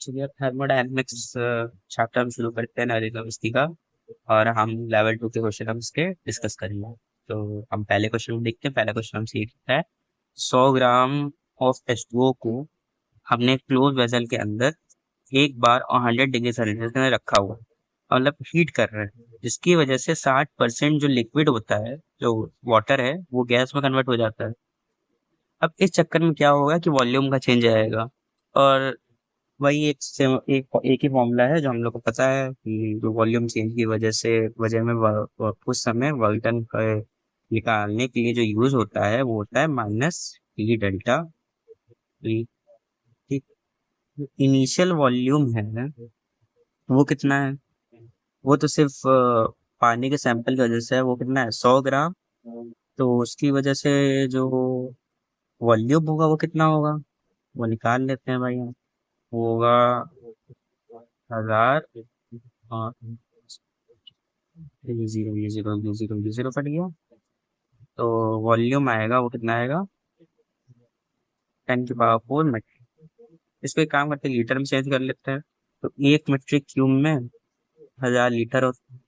चलिए thermodynamics chapter हम शुरू करते हैं नरेंद्र अवस्थी का। और हम लेवल 2 के क्वेश्चन हम इसके डिस्कस करेंगे। तो हम पहले क्वेश्चन देखते हैं। पहला क्वेश्चन हम सीखता है 100 ग्राम ऑफ H2O को हमने क्लोज वेसल के अंदर एक बार और 100 डिग्री सेल्सियस के अंदर रखा हुआ है, मतलब हीट कर रहे हैं, जिसकी वजह से 60% जो लिक्विड होता है, जो वाटर है, वो गैस में कन्वर्ट हो जाता है। अब इस चक्कर में क्या होगा कि वॉल्यूम का चेंज आएगा। और वही एक ही फॉर्मूला है जो हम लोग को पता है कि जो वॉल्यूम चेंज की वजह में उस समय वर्क का निकालने के लिए जो यूज होता है वो होता है माइनस पी डेल्टा टी। ठीक। इनिशियल वॉल्यूम है वो कितना है? वो तो सिर्फ पानी के सैंपल की वजह से है। वो कितना है? 100 ग्राम। तो उसकी वजह से जो वॉल्यूम होगा वो कितना होगा, वो निकाल लेते हैं भाई हम। वो होगा 1000। हाँ, ये जीरो ये जीरो ये जीरो ये जीरो कट गया। तो वॉल्यूम आएगा वो कितना आएगा? 10⁴ मीटर। इसको एक काम करते हैं, लीटर में चेंज कर लेते हैं। तो 1 मीट्रिक क्यूब में 1000 लीटर होता है।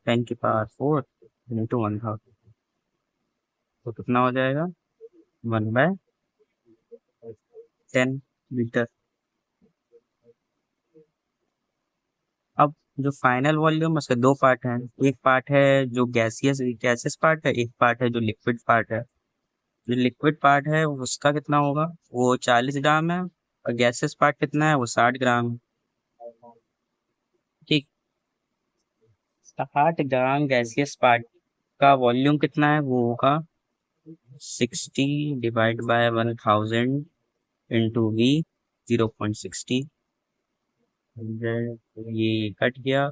10⁴ इंटू 1000, तो कितना हो जाएगा? 1/10 लीटर। अब जो फाइनल वॉल्यूम है उसके दो पार्ट हैं। एक पार्ट है जो गैसियस पार्ट है, एक पार्ट है जो लिक्विड पार्ट है। जो लिक्विड पार्ट है उसका कितना होगा? वो 40 ग्राम है। और गैसियस पार्ट कितना है? वो 60 ग्राम है। ठीक। 60 ग्राम गैसियस पार्ट का वॉल्यूम कितना है? वो होगा 60/1000 इंटू वी 0.60। ये कट गया।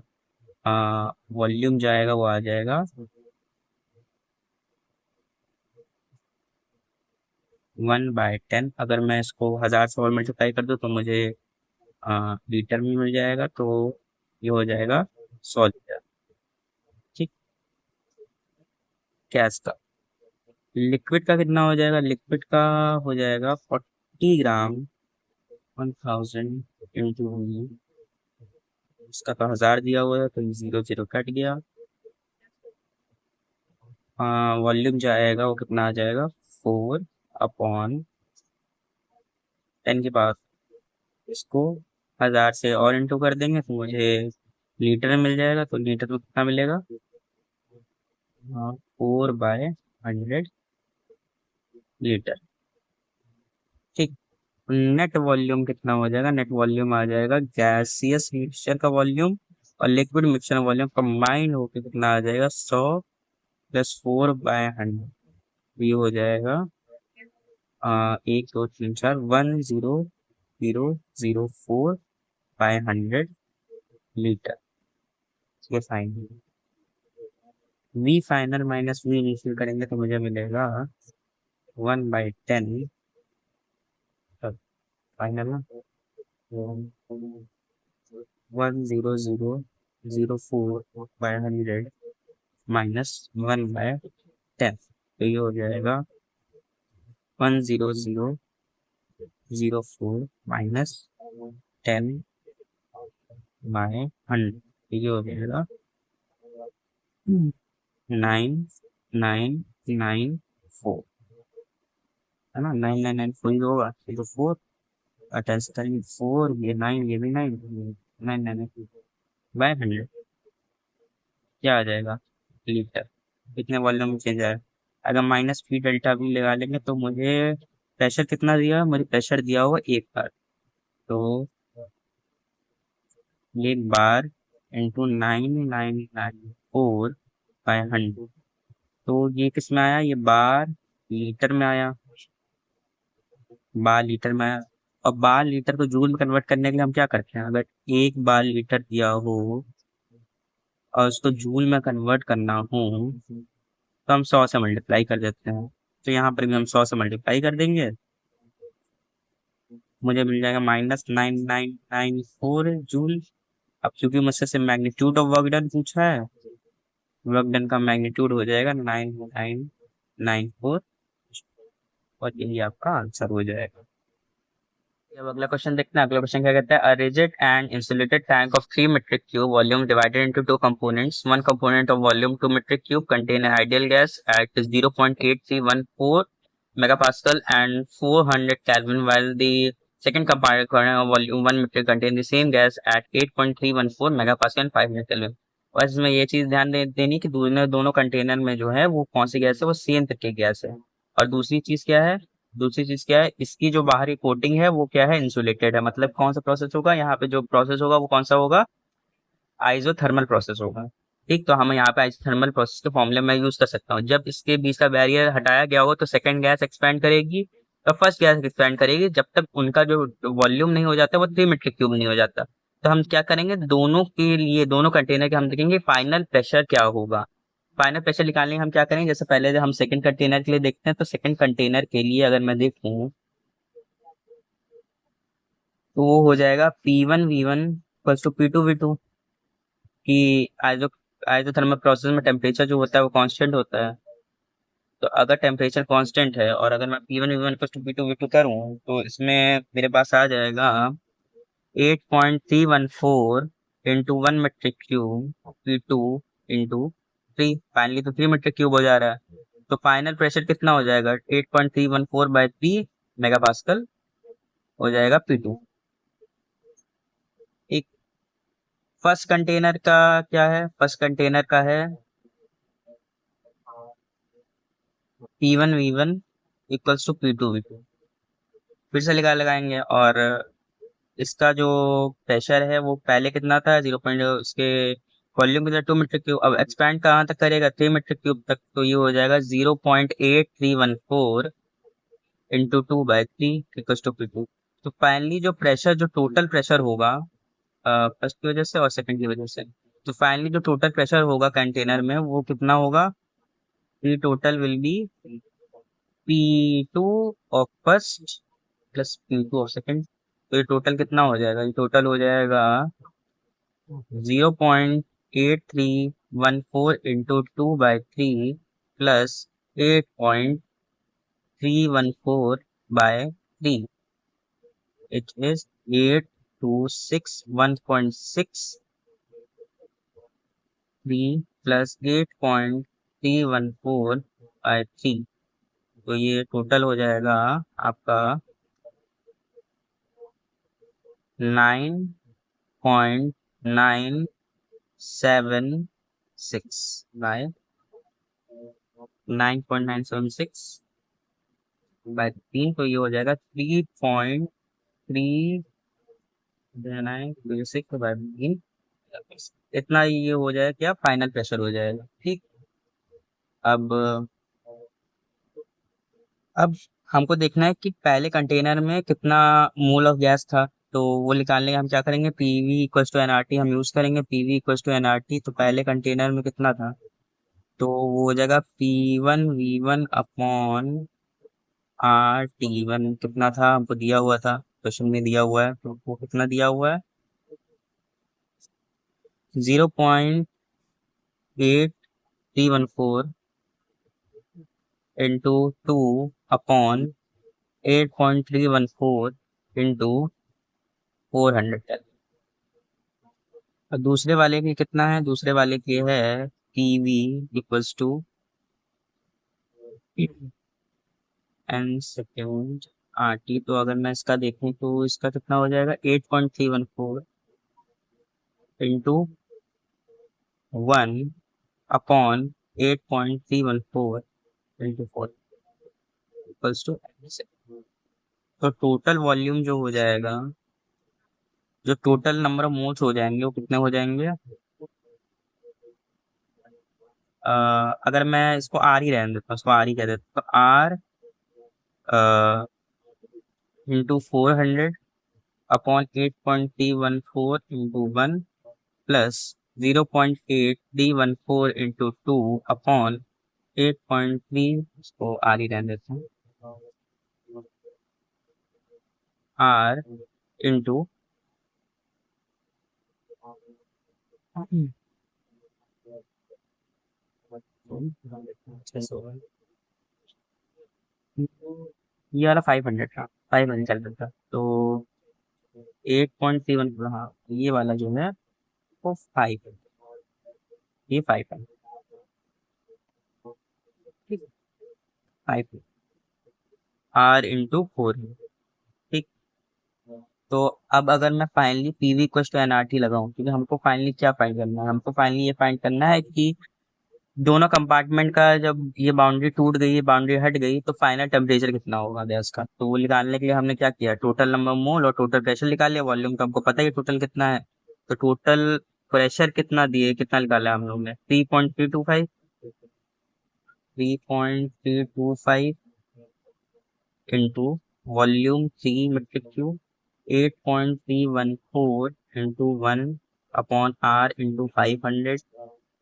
वॉल्यूम जाएगा वो आ जाएगा 1/10। अगर मैं इसको 1000 से और मल्टीप्लाई कर दूं तो मुझे लीटर में मिल जाएगा। तो ये हो जाएगा 100 लीटर। ठीक। गैस का। लिक्विड का कितना हो जाएगा? लिक्विड का हो जाएगा 40 ग्राम 1000 इंटू। इसका तो 1000 दिया हुआ है तो ये जीरो जीरो कट गया। वॉल्यूम जाएगा वो कितना आ जाएगा? 4/10 के बाद इसको 1000 से और इंटू कर देंगे तो मुझे लीटर में मिल जाएगा। तो लीटर में कितना मिलेगा? 4/100 लीटर। ठीक। नेट वॉल्यूम कितना हो जाएगा? नेट वॉल्यूम आ जाएगा गैसियस मिक्सचर का वॉल्यूम और लिक्विड मिक्सचर वॉल्यूम कंबाइंड होकर कितना आ जाएगा? 100 + 4/100। ये हो जाएगा 1 2 3 4 1000/100 लीटर। ये final. V final minus V initial करेंगे तो मुझे मिलेगा 1/10। फाइनल ना 10004/100 -1/10। तो ये हो जाएगा 10004 -10/100। ये हो जाएगा 9994। है ना? 9994 ही तो होगा। ये तो 4 अटैच करेंगे, 4 ये 9 ये भी 9, 999/100 क्या आ जाएगा? लीटर। कितने वॉल्यूम में चेंज आया? अगर माइनस पी डेल्टा भी लगा लेंगे तो मुझे प्रेशर कितना दिया? मुझे प्रेशर दिया हुआ 1 बार। तो 1 बार इंटू 9994/100। तो ये किस में आया? ये बार लीटर में आया। बार लीटर में आया। और बार लीटर को जूल में कन्वर्ट करने के लिए हम क्या करते हैं? अगर 1 बार लीटर दिया हो और उसको जूल में कन्वर्ट करना हो तो हम 100 से मल्टीप्लाई कर देते हैं। तो यहाँ पर भी हम 100 से मल्टीप्लाई कर देंगे। मुझे मिल जाएगा -9994 जूल। अब क्योंकि मुझसे से मैग्नीट्यूड ऑफ वर्क डन पूछा है, वर्क डन का मैग्नीट्यूड हो जाएगा 9994। और यही आपका आंसर हो जाएगा। अब अगला क्वेश्चन देखते हैं। अगला क्वेश्चन क्या कहता है, a rigid and insulated tank of 3 metric cube volume divided into two components, one component of volume 2 metric cube contain an ideal gas at 0.8314 megapascal and 400 Kelvin, while the second component of volume 1 metric contain the same gas at 8.314 megapascal and 500 Kelvin। और इसमें ये चीज ध्यान देनी कि दोनों दोनों container में जो है वो कौन सी गैस है, वो सेम तरह की गैस है। और दूसरी चीज क्या है, दूसरी चीज क्या है, इसकी जो बाहरी कोटिंग है वो क्या है, इंसुलेटेड है। मतलब कौन सा प्रोसेस होगा यहाँ पे, जो प्रोसेस होगा वो कौन सा होगा, आइसोथर्मल प्रोसेस होगा। ठीक, तो हम यहाँ पे आइसोथर्मल प्रोसेस के फॉर्मूले में यूज कर सकता हूँ। जब इसके बीच का बैरियर हटाया गया होगा तो सेकंड गैस एक्सपैंड करेगी, तो फर्स्ट गैस एक्सपैंड करेगी, जब तक उनका जो वॉल्यूम नहीं हो जाता, वो 3 metric क्यूब नहीं हो जाता। तो हम क्या करेंगे, दोनों के लिए, दोनों कंटेनर के हम देखेंगे फाइनल प्रेशर क्या होगा। फाइनल प्रेशर निकालने के हम क्या करेंगे, जैसे पहले हम सेकंड कंटेनर के लिए देखते हैं, तो सेकंड कंटेनर के लिए अगर मैं देखूं तो वो हो जाएगा P1V1 इक्वल्स टू P2V2, कि आइसो आइसोथर्मल प्रोसेस में टेम्परेचर जो होता है वो कांस्टेंट होता है। तो अगर टेम्परेचर कांस्टेंट है और अगर मैं P1V1 इक्वल्स टू P2V2 करूं, तो इसमें मेरे पास आ जाएगा 8.314 into 1 metric cube P2 into 3, finally तो 3 metric cube हो जा रहा है। तो फाइनल प्रेशर कितना हो जाएगा, 8.314/3 मेगापास्कल हो जाएगा P2। एक फर्स्ट कंटेनर का क्या है, फर्स्ट कंटेनर का है P1V1 इक्वल्स टू P2V2। फिर से लगाएंगे, और इसका जो प्रेशर है वो पहले कितना था, 0 पॉइंट, उसके वॉल्यूम कितना, 2 metric cube। अब एक्सपैंड कहाँ तक करेगा, 3 metric cube तक, तो ये हो जाएगा 0.8314 इंटू 2/3 इक्वल्स टू P2। तो फाइनली जो प्रेशर, जो टोटल प्रेशर होगा फर्स्ट की वजह से और सेकंड की वजह से, तो फाइनली जो टोटल प्रेशर होगा कंटेनर में वो कितना होगा, ये total will be P2 of first plus P2 of second. तो ये टोटल कितना हो जाएगा, ये टोटल हो जाएगा 0.8314 into 2/3 plus 8.314/3, it is 8261.63 plus 8.314/3। तो ये टोटल हो जाएगा आपका 9.976/3, तो ये हो जाएगा 3.396/3। इतना ये हो जाएगा, क्या फाइनल प्रेशर हो जाएगा। ठीक, अब अब हमको देखना है कि पहले कंटेनर में कितना मोल ऑफ गैस था। तो वो निकालने के हम क्या करेंगे, पीवी इक्वल्स टू एनआरटी हम यूज करेंगे। पीवी इक्वल्स टू एनआरटी, तो पहले कंटेनर में कितना था, तो वो हो जाएगा P1V1 अपॉन R T1। कितना था हमको दिया हुआ था, क्वेश्चन में दिया हुआ है, तो वो कितना दिया हुआ है, 0.8314 इंटू 2/8.314 इंटू 400। और दूसरे वाले की कितना है, दूसरे वाले की है PV equals to n second RT। तो अगर मैं इसका देखूं तो इसका कितना हो जाएगा, 8.314 इंटू 1/8.314 इंटू 4 इक्वल्स टू। तो टोटल वॉल्यूम जो हो जाएगा, जो टोटल नंबर ऑफ मोल्स हो जाएंगे वो कितने हो जाएंगे, अगर मैं इसको आर ही रहने देता हूँ, इसको आर ही कह देता हूँ, तो R into 400 upon 8.314 into 1 plus 0.8314 into 2 upon 8.3, इसको आर ही रहने देता हूँ, आर इंटू ये वाला 500 था, 500 चल रहा था। तो 8.31, हाँ ये वाला जो है वो 5 है, ये 5 है, ठीक है, 5 है, R/4 है, ठीक। तो अब अगर मैं finally PV equal to NRT लगाऊं, क्योंकि हमको फाइनली क्या फाइंड करना है, हमको फाइनली ये फाइंड करना है कि दोनों कंपार्टमेंट का जब ये बाउंड्री टूट गई, बाउंड्री हट गई, तो फाइनल टेम्परेचर कितना होगा गैस का। तो वो निकालने के लिए हमने क्या किया, टोटल नंबर मोल और टोटल प्रेशर निकाल लिया। वॉल्यूम का हमको पता है टोटल कितना है, तो टोटल प्रेशर कितना दिए, कितना निकाला हम लोग ने, 3.325, 3.325 into volume 3 metric cube, 8.314 into 1/R into 500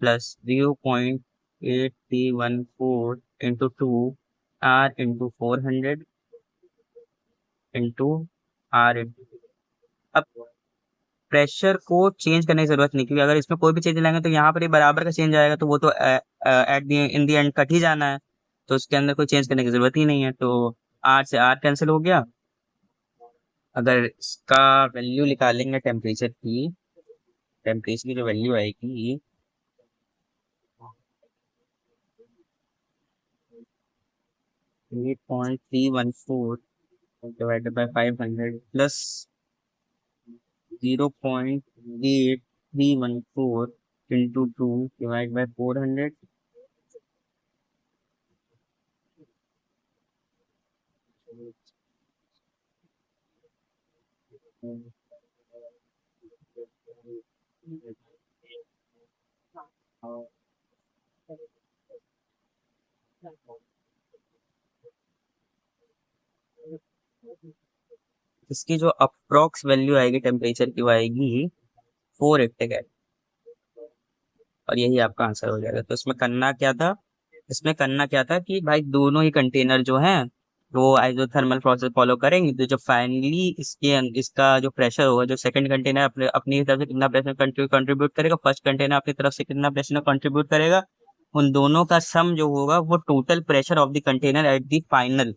plus 0.8314 into 2R into 400 into R into. अब प्रेशर को चेंज करने की जरूरत नहीं, क्योंकि अगर इसमें कोई भी चेंज लाएंगे तो यहाँ पर ये बराबर का चेंज आएगा, तो वो तो at the in the end cut ही जाना है, तो उसके अंदर कोई चेंज करने की जरूरत ही नहीं है। तो आर से आर कैंसिल हो गया। अगर इसका वैल्यू निकालेंगे टेम्परेचर की जो वैल्यू आएगी, 8.314 divided by 500 plus 0.8314 into 2 divide by 400। इसकी जो अप्रोक्स वैल्यू आएगी टेम्परेचर की, वो आएगी 480 और यही आपका आंसर हो जाएगा। तो इसमें करना क्या था कि भाई दोनों ही कंटेनर जो हैं वो आइसोथर्मल प्रोसेस फॉलो करेंगे, तो जब फाइनली इसका जो प्रेशर होगा, जो सेकंड कंटेनर अपने अपनी तरफ से कितना प्रेशर कंट्रीब्यूट करेगा, फर्स्ट कंटेनर अपनी तरफ से कितना प्रेशर कंट्रीब्यूट करेगा, उन दोनों का सम जो होगा वो total pressure of the container at the final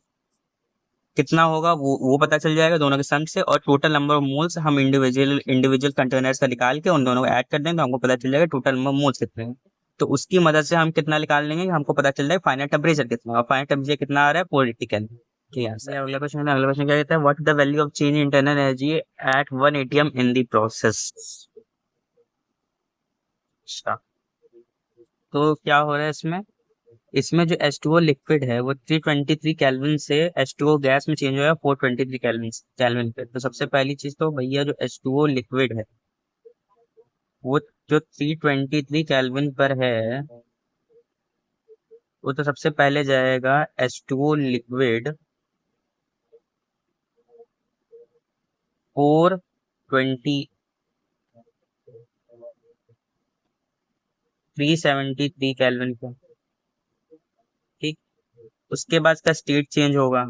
कितना होगा, वो पता चल जाएगा दोनों के सम से। और टोटल नंबर ऑफ मोल्स हम इंडिविजुअल कंटेनर्स का निकाल के उन दोनों को ऐड कर देंगे, तो हमको पता चल जाएगा टोटल नंबर मोल्स कितने हैं। तो उसकी मदद से हम कितना निकाल लेंगे, हमको पता चल जाएगा फाइनल टेम्परेचर कितना, और फाइनल टेम्परेचर कितना आ रहा है, 480 केल्विन। ठीक है सर, अगला क्वेश्चन क्या कहता है, what is the value of change in internal energy at 1 atm in the process. अच्छा, तो क्या हो रहा है इसमें, इसमें जो H2O लिक्विड है वो 323 केल्विन से H2O गैस में चेंज हो गया 423 केल्विन पे। तो सबसे पहली चीज तो भैया जो H2O लिक्विड है वो जो 323 केल्विन पर है, वो तो सबसे पहले जाएगा H2O लिक्विड 420 373 केल्विन पे, ठीक। उसके बाद का स्टेट चेंज होगा,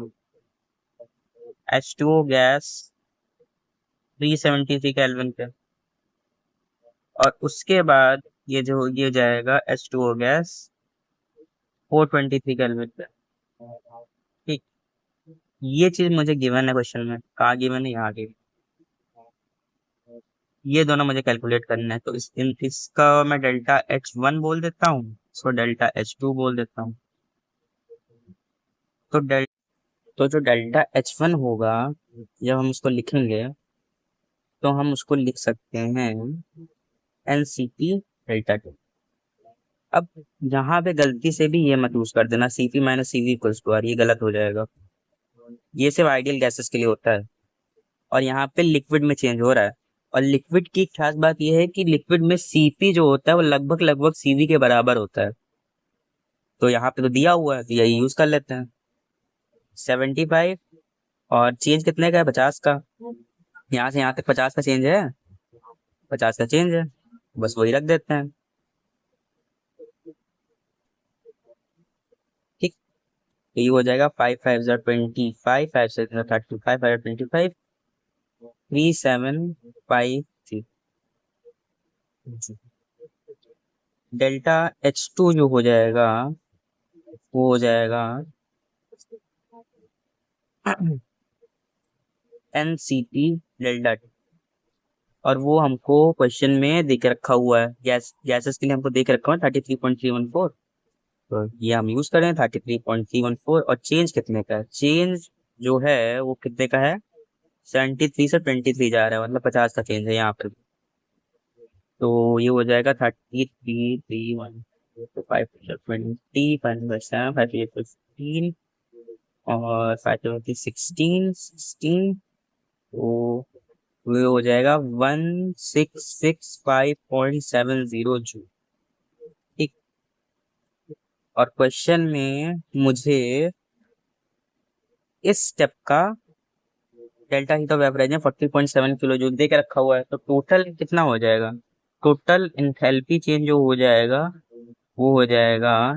H2O गैस 373 केल्विन पे, और उसके बाद ये जाएगा H2O गैस 423 केल्विन पे, ठीक। ये चीज मुझे गिवन है क्वेश्चन में, कहाँ गिवन है, यहाँ गिवन। ये दोनों मुझे कैलकुलेट करना है, तो इसका मैं डेल्टा H1 बोल देता हूँ, इसको डेल्टा H2 बोल देता हूँ। तो तो जो डेल्टा H1 होगा, जब हम उसको लिखेंगे तो हम उसको लिख सकते हैं NCP∆T। अब यहाँ पे गलती से भी ये मत यूज कर देना Cp minus CV equals to R, ये गलत हो जाएगा। ये सिर्फ आइडियल गैसेस के लिए होता है, और यहाँ पे लिक्विड में चेंज हो रहा है। और लिक्विड की खास बात यह है कि लिक्विड में Cp जो होता है वो लगभग लगभग CV के बराबर होता है। तो यहाँ पे तो दिया हुआ है, तो यही यूज कर लेते हैं 75, और चेंज कितने का है, 50 का। यहाँ से यहाँ तक 50 का चेंज है, 50 का चेंज है, बस वही रख देते हैं, ठीक। तो ये हो जाएगा 5 5 25, 5 5 25, 3753। डेल्टा H2 जो हो जाएगा वो हो जाएगा NCP∆T, और वो हमको क्वेश्चन में देके रखा हुआ है, गैसेस के लिए हमको देके रखा हुआ है 33.314। तो ये हम यूज करें 33.314। और चेंज कितने का है? चेंज जो है वो कितने का है? 73 से 23 जा रहा है, मतलब 50 का चेंज है यहाँ पे। तो ये हो जाएगा 33, 3, 1, 5, 20, 5, 7, 5, 8, 15 और 5, 16। तो ये हो जाएगा 1665.70 जूल। ठीक। और क्वेश्चन में मुझे इस स्टेप का डेल्टा हीट ऑफ एवरेज है 40.7 किलो जूल दे के रखा हुआ है। तो टोटल कितना हो जाएगा? टोटल इंथैल्पी चेंज जो हो जाएगा वो हो जाएगा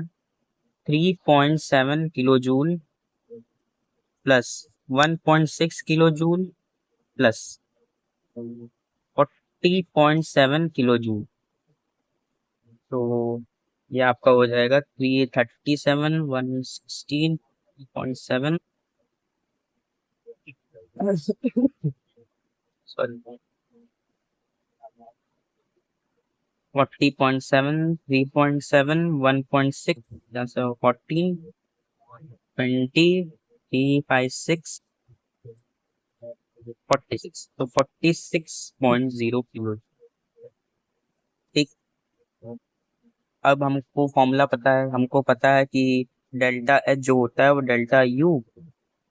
3.7 kilo joule plus 1.6 kilo joule plus 40.7 kilo joule. तो ये आपका हो जाएगा 337, 116.7, सॉरी, 40.7, 3.7, 1.6, 14, 20, 356, 46। तो 46.0 किलो। ठीक। अब हमको फॉर्मूला पता है, हमको पता है कि डेल्टा एच जो होता है वो delta U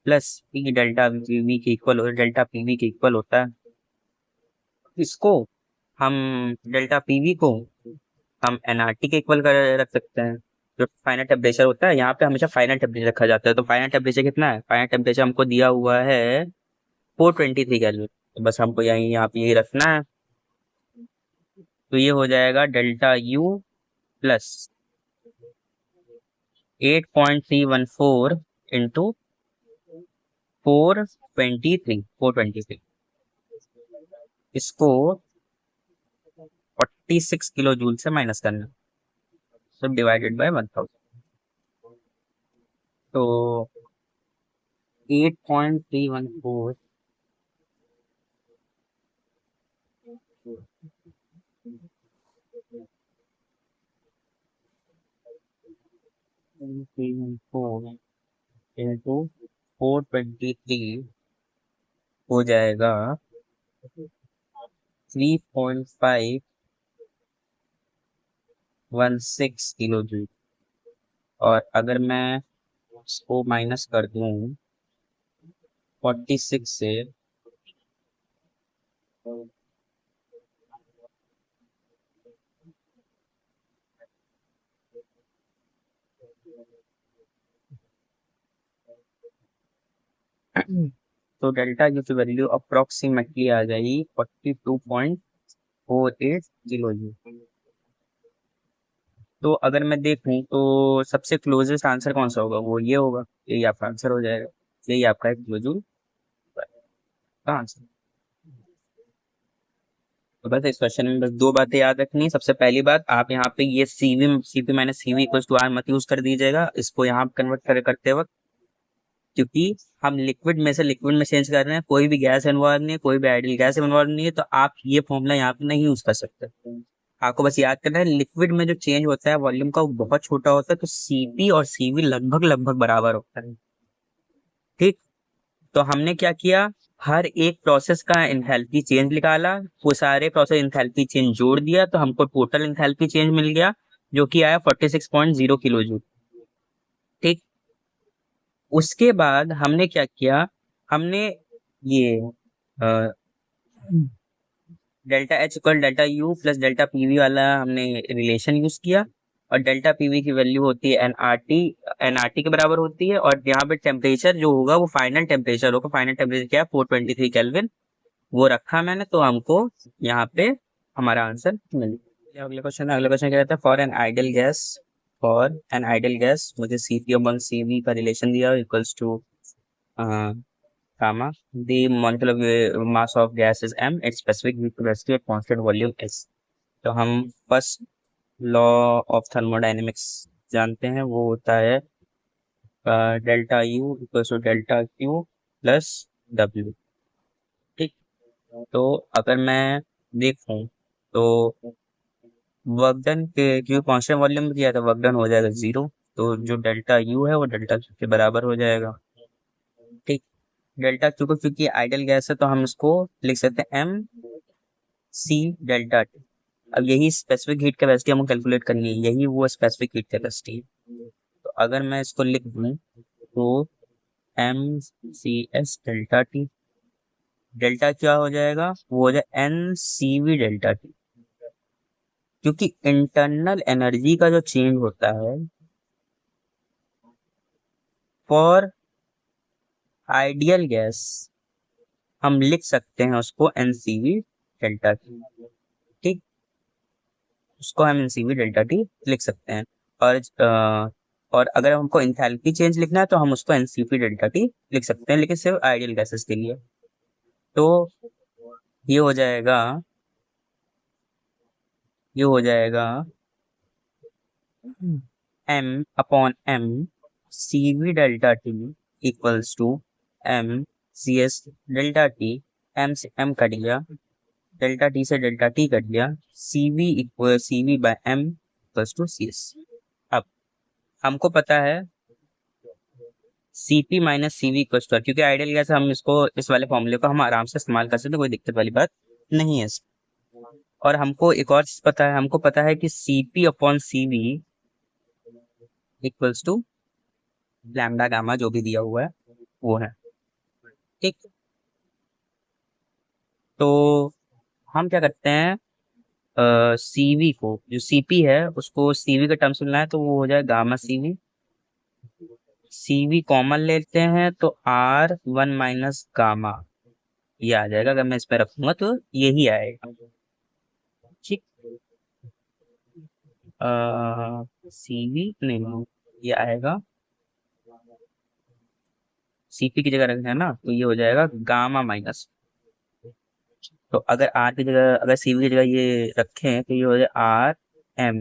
plus P delta PV के इक्वल होता है, डेल्टा पीवी के इक्वल होता है। इसको हम डेल्टा पीवी को हम एनआरटी के इक्वल कर रख सकते हैं। जो फाइनल टेम्परेचर होता है, यहाँ पे हमेशा फाइनल टेम्परेचर रखा जाता है। तो फाइनल टेम्परेचर कितना है? फाइनल टेम्परेचर हमको दिया हुआ है 423 कैलोरी। तो बस हमको यही यहाँ पे यही रखना है। तो ये हो जाएगा डेल्टा यू प्लस 8.314 इंटू 423। इसको 46 किलो जूल से माइनस करना, सब डिवाइडेड बाय 1000। तो 8.314 इंटू 423 हो जाएगा 3.516 किलो जूल। और अगर मैं उसको माइनस कर दूं 46 से, तो डेल्टा यू की वैल्यू अप्रोक्सीमेटली आ जाएगी 42.48 किलो जूल। तो अगर मैं देखूं तो सबसे क्लोजेस्ट आंसर कौन सा होगा? वो ये होगा, यही आपका आंसर हो जाएगा। यही आपका एक किलो जूल का आंसर। तो बस इस क्वेश्चन में बस दो बातें याद रखनी है। सबसे पहली बात, आप यहाँ पे ये Cp minus Cv equal to R मत यूज कर दीजिएगा इसको यहाँ कन्वर्ट करते वक्त, क्योंकि हम लिक्विड में से लिक्विड में चेंज कर रहे हैं। कोई भी गैस इन्वॉल्व नहीं है, कोई भी आइडियल गैस इन्वॉल्व नहीं है। तो आप ये फॉर्मूला यहाँ पे नहीं यूज कर सकते। आपको बस याद करना है लिक्विड में जो चेंज होता है वॉल्यूम का वो बहुत छोटा होता है। तो सीपी और सीवी लगभग लगभग बराबर होता है। ठीक। तो हमने क्या किया, हर एक प्रोसेस का एंथैल्पी चेंज निकाला, वो सारे प्रोसेस एंथैल्पी चेंज जोड़ दिया तो हमको टोटल एंथैल्पी चेंज मिल गया जो कि आया 46.0 किलो जूल। ठीक। उसके बाद हमने क्या किया, हमने ये delta H equal delta U plus delta PV वाला हमने रिलेशन यूज किया। और डेल्टा पीवी की वैल्यू होती है एनआरटी, एनआरटी के बराबर होती है। और यहाँ पे टेम्परेचर जो होगा वो फाइनल टेम्परेचर होगा। फाइनल टेम्परेचर क्या है? 423 केल्विन। वो रखा मैंने, तो हमको यहाँ पे हमारा आंसर मिल गया। अगले क्वेश्चन क्या रहता है? फॉर एन आइडियल गैस मुझे सीपी अपॉन सीवी का रिलेशन दिया equals to comma the molecular mass of gas is m, its specific velocity at constant volume is। तो हम फर्स्ट लॉ ऑफ थर्मोडायनेमिक्स जानते हैं, वो होता है delta U equals to delta Q plus W. ठीक। तो अगर मैं देखूं तो वर्क डन के क्योंकि कांस्टेंट वॉल्यूम में किया था, वर्क डन हो जाएगा 0। तो जो डेल्टा यू है वो डेल्टा क्यू के बराबर हो जाएगा। ठीक। डेल्टा क्यू को क्योंकि आइडियल गैस है तो हम इसको लिख सकते हैं एम सी डेल्टा टी। अब यही स्पेसिफिक हीट कैपेसिटी हमको कैलकुलेट करनी है, यही वो स्पेसिफिक हीट कैपेसिटी है। तो अगर मैं इसको लिख दूं तो M C S delta T, delta क्या हो जाएगा, वो हो जाए N C V delta T. क्योंकि इंटरनल एनर्जी का जो चेंज होता है फॉर आइडियल गैस हम लिख सकते हैं उसको एनसीवी डेल्टा टी। ठीक। उसको हम एनसीवी डेल्टा टी लिख सकते हैं। और अगर हमको इंथैल्पी चेंज लिखना है तो हम उसको एनसीपी डेल्टा टी लिख सकते हैं, लेकिन सिर्फ आइडियल गैसेस के लिए। तो ये हो जाएगा, ये हो जाएगा M upon M C V delta T equals to M C S delta T. M से एम कट गया, डेल्टा टी से डेल्टा टी कट गया, C V equal C V by M equals to C S. अब हमको पता है Cp minus CV equals to, क्योंकि ideal gas है, हम इसको इस वाले फॉर्मूले को हम आराम से इस्तेमाल कर सकते हैं, कोई दिक्कत वाली बात नहीं है। और हमको एक और चीज पता है, हमको पता है कि Cp upon Cv equals to lambda gamma जो भी दिया हुआ है वो है। ठीक। तो हम क्या करते हैं, सीवी को जो सीपी है उसको सीवी के टर्म्स में लाए तो वो हो जाए गामा सीवी। सीवी कॉमन लेते हैं तो आर वन माइनस गामा ये आ जाएगा। अगर मैं इस पे रखूंगा तो यही आएगा। ठीक। सीवी नहीं, ये आएगा सीपी की जगह रखना है ना, तो ये हो जाएगा गामा माइनस। तो अगर आर की जगह, अगर सीवी की जगह ये रखें तो ये हो जाए R M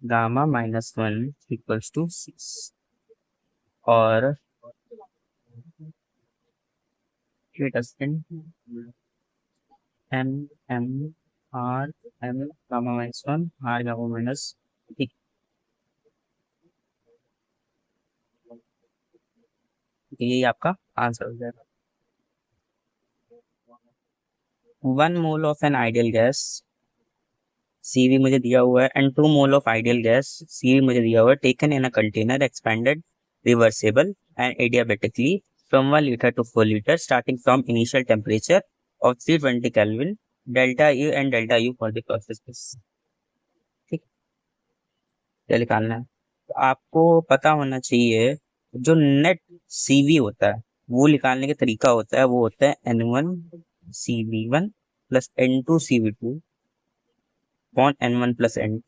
gamma minus one equals to six. और M M R M gamma minus one R gamma minus. ठीक। यही आपका आंसर हो जाएगा। 1 mole of an ideal gas CV मुझे दिया हुआ है and 2 mole of ideal gas CV मुझे दिया हुआ है, taken in a container expanded reversible and adiabatically from 1 litre to 4 litre starting from initial temperature of 320 kelvin delta U and delta U for the process. ठीक। क्या निकालना है, तो आपको पता होना चाहिए जो नेट सीवी होता है वो निकालने का तरीका होता है, वो होता है N1 CV1 plus N2 CV2 upon N1 plus N।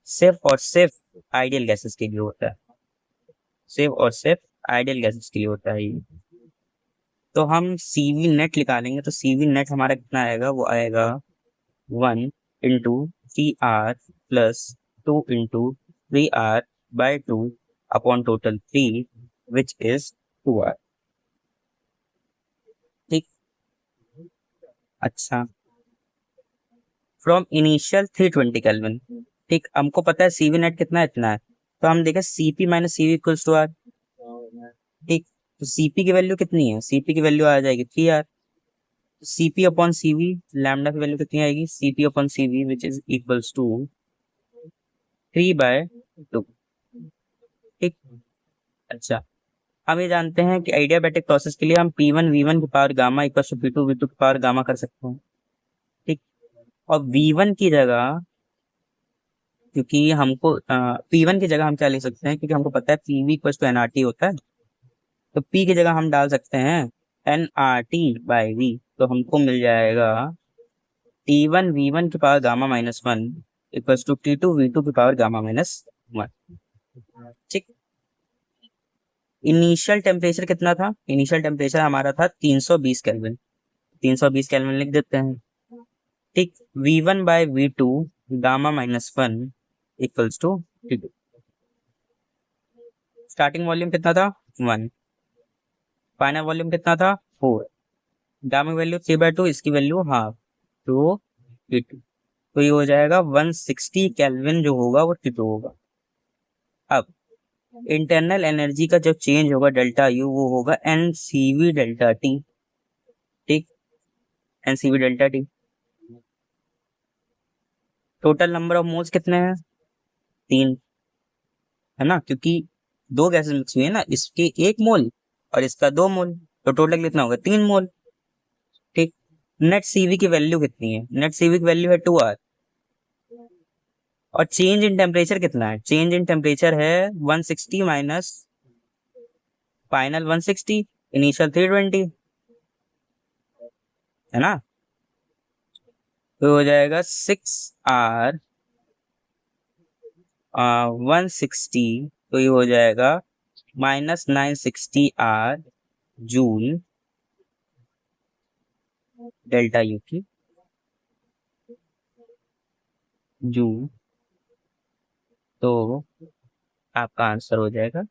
सिर्फ और सिर्फ आइडियल गैसेस के लिए होता है, सिर्फ और सिर्फ आइडियल गैसेस के लिए होता है ये। तो हम सीवी नेट निकालेंगे तो सीवी नेट हमारा कितना आएगा, वो आएगा 1 into 3R plus 2 into 3R/2 upon total 3 which is 2R। ठीक। अच्छा, फ्रॉम इनिशियल 320 केल्विन। ठीक, हमको पता है सीवी नेट कितना है, इतना है, तो हम देखें Cp minus CV equals to R. ठीक। तो सीपी की वैल्यू कितनी है, सीपी की वैल्यू आ जाएगी 3R। Cp upon Cv lambda की वैल्यू कितनी आएगी, Cp upon Cv which is equals to 3/2। ठीक। अच्छा, हम ये जानते हैं कि आइडियाबैटिक प्रोसेस के लिए हम P1 V1 की power gamma equal to P2 V2 की पावर गामा कर सकते हैं। ठीक। और V1 की जगह, क्योंकि हमको P1 की जगह हम क्या ले सकते हैं, क्योंकि हमको पता है PV इक्वल टू NRT होता है, तो P की जगह हम डाल सकते हैं NRT/V। तो हमको मिल जाएगा T1 V1 की power gamma minus one equal to T2 V2 की पावर गामा माइनस वन। ठीक। इनिशियल टेम्परेचर कितना था, इनिशियल टेम्परेचर हमारा था 320 केल्विन, 320 केल्विन लिख देते हैं। ठीक। V1/V2 gamma minus one equals to T2। Starting volume कितना था 1, फाइनल वॉल्यूम कितना था 4, गामा वैल्यू 3/2, इसकी वैल्यू हाफ, तो T2, तो ये हो जाएगा 160 केल्विन जो होगा वो T2 होगा। अब इंटरनल एनर्जी का जब चेंज होगा डेल्टा यू, वो होगा एनसीवी डेल्टा टी। ठीक, NCV delta T. Total number of moles कितने हैं? 3, है ना, क्योंकि दो गैसेस मिक्स हुई है ना, इसके 1 मोल और इसका 2 मोल, तो टोटल कितना होगा? 3 मोल। ठीक। नेट सीवी की वैल्यू कितनी है? नेट सीवी की वैल्यू है 2R। और चेंज इन टेम्परेचर कितना है? चेंज इन टेम्परेचर है 160 माइनस फाइनल 160, इनिशियल 320, है ना। तो हो जाएगा 6R 160, तो ये हो जाएगा -960R जूल डेल्टा यू की, जूल। तो आपका आंसर हो जाएगा